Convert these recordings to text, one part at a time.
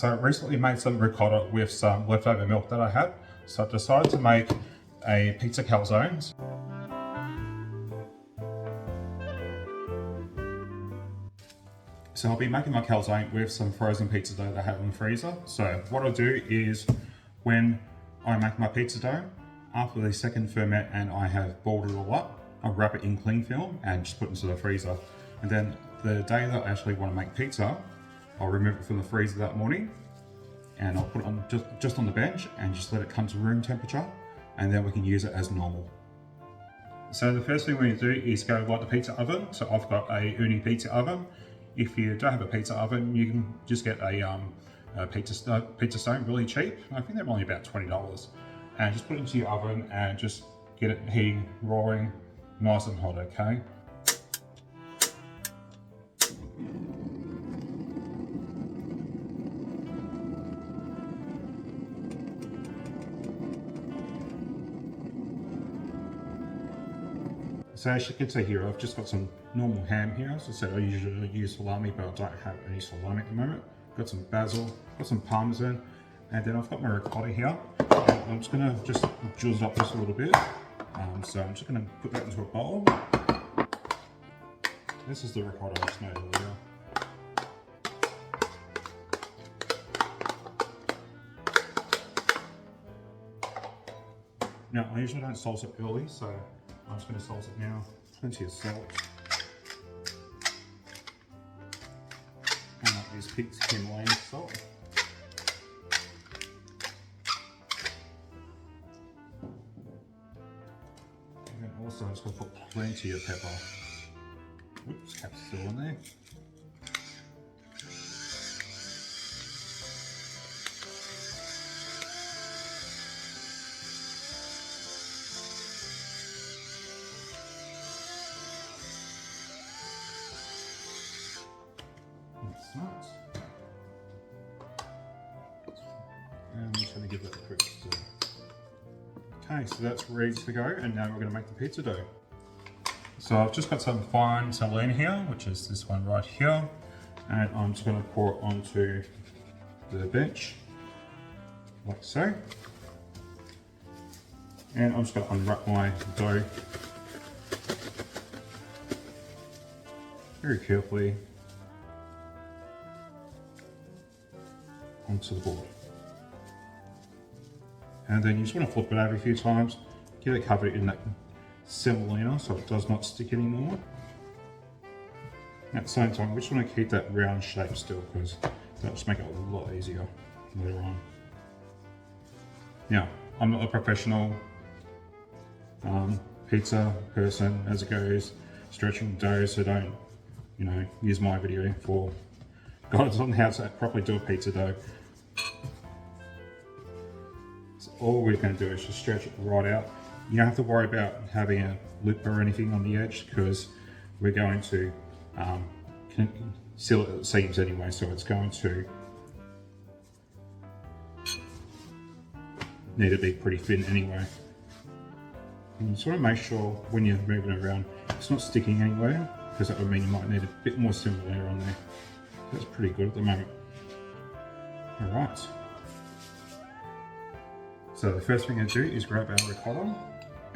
So I recently made some ricotta with some leftover milk that I had. So I decided to make a pizza calzone. So I'll be making my calzone with some frozen pizza dough that I have in the freezer. So what I'll do is when I make my pizza dough, after the second ferment and I have balled it all up, I'll wrap it in cling film and just put it into the freezer. And then the day that I actually want to make pizza, I'll remove it from the freezer that morning and I'll put it on just on the bench and just let it come to room temperature, and then we can use it as normal. So the first thing we need to do is go light the pizza oven. So I've got a uni pizza oven. If you don't have a pizza oven, you can just get a pizza stone really cheap. I think they're only about $20. And just put it into your oven and just get it heating, roaring, nice and hot, okay? So as you can see here, I've just got some normal ham here. As I said, I usually use salami, but I don't have any salami at the moment. Got some basil, got some Parmesan, and then I've got my ricotta here. And I'm just gonna just juice it up just a little bit. So I'm just gonna put that into a bowl. This is the ricotta I just made earlier. Now, I usually don't salsa it early, so I'm just going to salsa it now. Plenty of salt. And like this pig's Himalayan salt. And then also I'm just going to put plenty of pepper. Oops, cap's still in there. That's nice. And I'm just going to give that a quick stir. Okay, so that's ready to go, and now we're going to make the pizza dough. So I've just got some fine salami here, which is this one right here, and I'm just going to pour it onto the bench, like so. And I'm just going to unwrap my dough very carefully onto the board. And then you just want to flip it over a few times, get it covered in that semolina so it does not stick anymore. At the same time, we just want to keep that round shape still, because that'll just make it a lot easier later on. Now, I'm not a professional pizza person as it goes, stretching dough, so don't, use my video for guides on how to properly do a pizza dough. So all we're going to do is just stretch it right out. You don't have to worry about having a lip or anything on the edge, because we're going to seal it at the seams anyway, so it's going to need to be pretty thin anyway. And you just want to make sure when you're moving it around, it's not sticking anywhere, because that would mean you might need a bit more semolina on there. That's pretty good at the moment. Alright. So the first thing I'm going to do is grab our ricotta,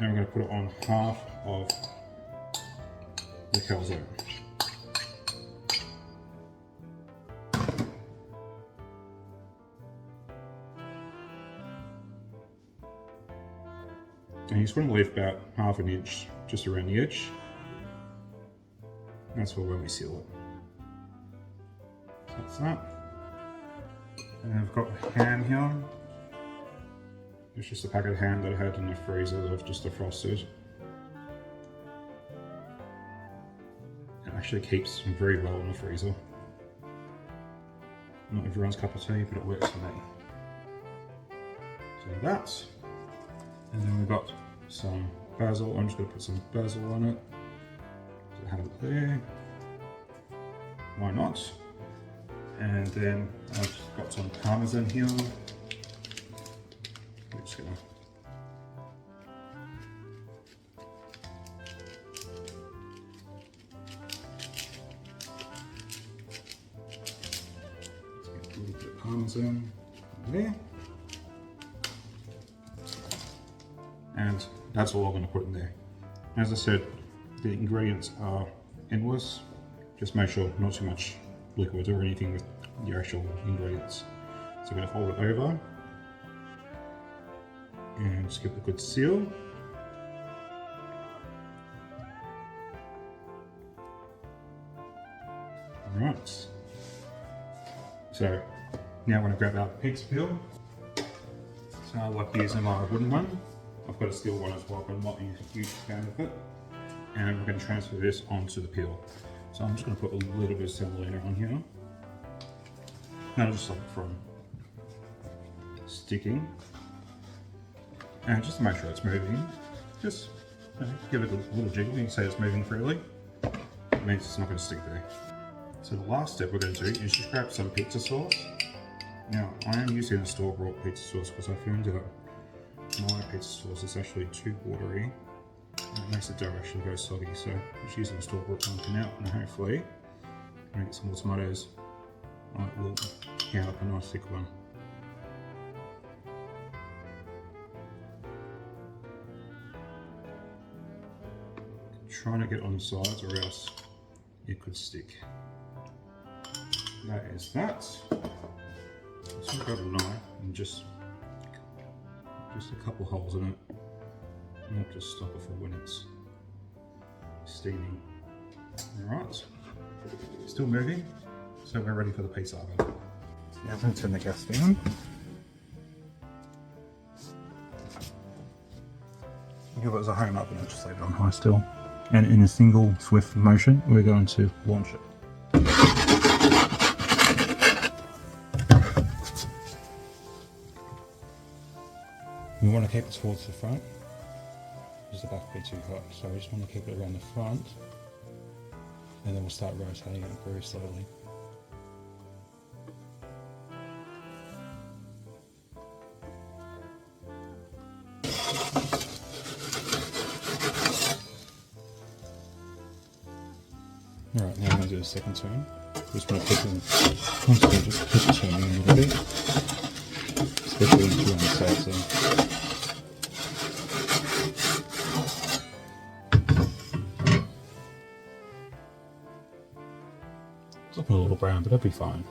and we're going to put it on half of the calzone. And you just want to leave about half an inch just around the edge. That's for when we seal it. So that's that. And I've got ham here. It's just a packet of ham that I had in the freezer that I've just defrosted. It actually keeps very well in the freezer. Not everyone's cup of tea, but it works for me. So that. And then we've got some basil. I'm just going to put some basil on it. So I have it there. Why not? And then I've got some Parmesan here. We're just going to get a little bit of Parmesan. Parmesan there. And that's all I'm going to put in there. As I said, the ingredients are endless. Just make sure not too much liquid or anything with the actual ingredients. So I'm going to fold it over and just give it a good seal. Right. So now I'm going to grab our pizza peel. So I like using my wooden one. I've got a steel one as well, but I'm not a huge fan of it. And we're going to transfer this onto the peel. So I'm just going to put a little bit of semolina on here. That'll just stop it from sticking. And just to make sure it's moving, just give it a little jiggle. You can say it's moving freely. It means it's not going to stick there. So the last step we're going to do is just grab some pizza sauce. Now I am using the store-bought pizza sauce because I found out my pizza sauce is actually too watery. And it makes the dough actually go soggy. So I'm just using the store-bought one for now, and hopefully when I get some more tomatoes, I will count up a nice thick one. Trying to get on the sides or else it could stick. That is that. So I've got a knife and just a couple holes in it. And I'll just stop it for when it's steaming. Alright, still moving, so we're ready for the pizza oven. Now I'm going to turn the gas down. If it was a home oven, I'll just leave it on high still. And in a single swift motion, we're going to launch it. We want to keep it towards the front, because the back will be too hot, so we just want to keep it around the front, and then we'll start rotating it very slowly. Alright, now I'm going to do the second turn. Just want to keep it constantly, just keep it turning a little bit, especially once you're on the sides there. It's looking a little brown, but it'll be fine.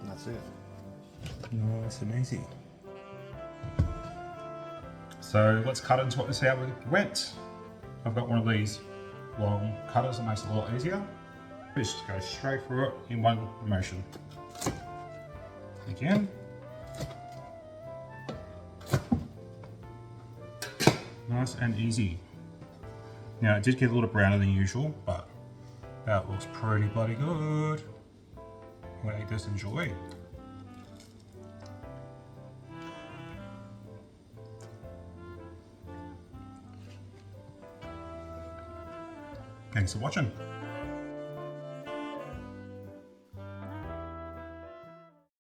That's it. Nice and easy. So let's cut into what this how it went. I've got one of these long cutters that makes it a lot easier. This just goes straight through it in one motion. Again. Nice and easy. Now it did get a little browner than usual, but that looks pretty bloody good. Well, just enjoy. Thanks for watching.